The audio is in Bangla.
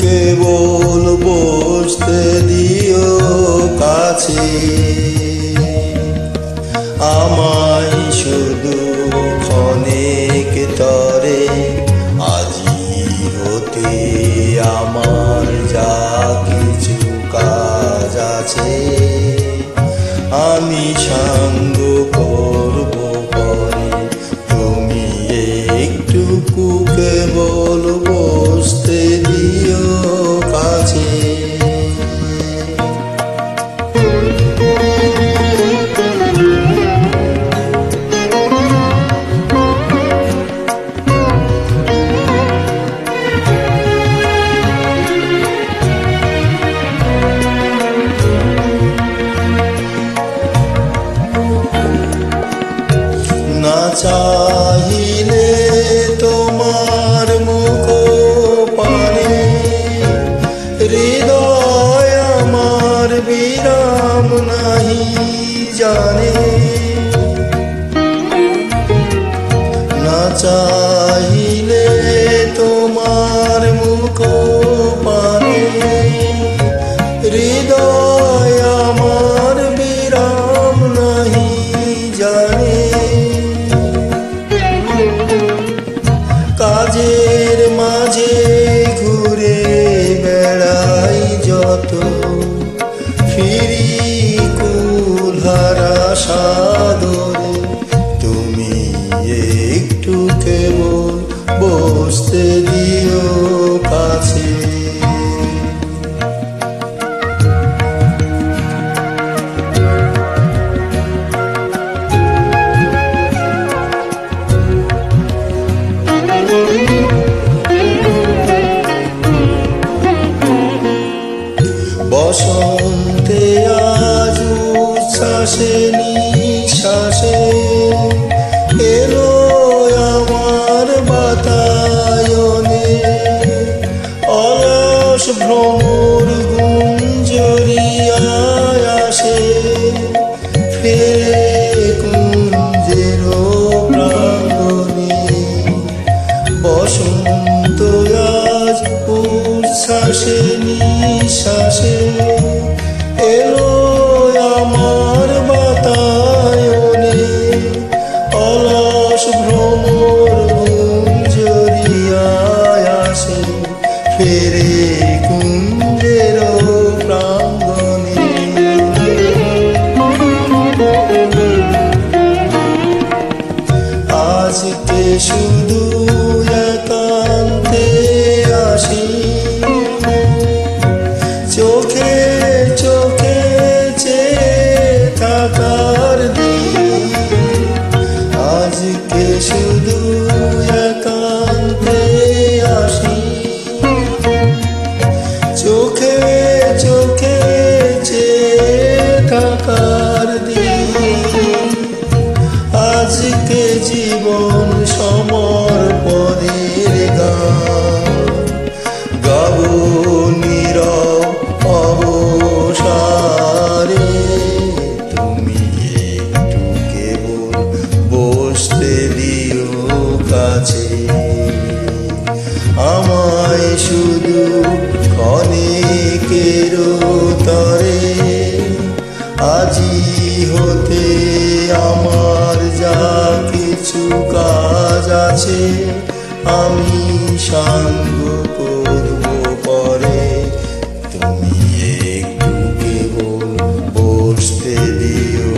কেবল বসতে দিও কাছে, আমায় শুধু ক্ষণিক তরে। আজি হতে আমার যা কিছু কাজ আছে, আমি সাঙ্গ করব পরে। তুমি একটুকু কেবল বসতে দিও কাছে। না চাহিলে তোমার মুখ পানে, হৃদয় আমার বিরাম নাহি জানে। না চাহিলে তোমার মুখ পানে, হৃদয় আমার বিরাম নাহি জানে। কাজের মাঝে ঘুরে বেড়াই যত, ফিরি কুলহারা সাদরে। তুমি একটু কেবল বসতে দিও কাছে। বসন্তে আজ উচ্ছ্বাসে নিঃশ্বাসে এলো আমার বাতায়নে। অলস ভ্রমর গুঞ্জরিয়ায় আসে, ফেরে কুঞ্জের প্রাঙ্গণে। বসন্ত আজ উচ্ছ্বাসে নিঃশ্বাসে এলো আমার বাতায়নে। অলস ভ্রমর গুঞ্জরিয়ায় আসে, ফেরে কুঞ্জের প্রাঙ্গণে। আজকে শুধু একান্তে আসি, চোখে চোখে চেয়ে থাকার দিন। আজকে শুধু একান্তে আসি, চোখে চোখে চেয়ে থাকার দিন। আজকে জীবন সমর্পণের গান গাবো নীরব অবসারে। তুমি একটু কেবল বসতে দিও কাছে, আমায় শুধু ক্ষণিকের তরে। আজি হতে আমার যা কিছু কাজ আছে, আমি সাঙ্গ করব পরে। তুমি একটু কেবল বসতে দিও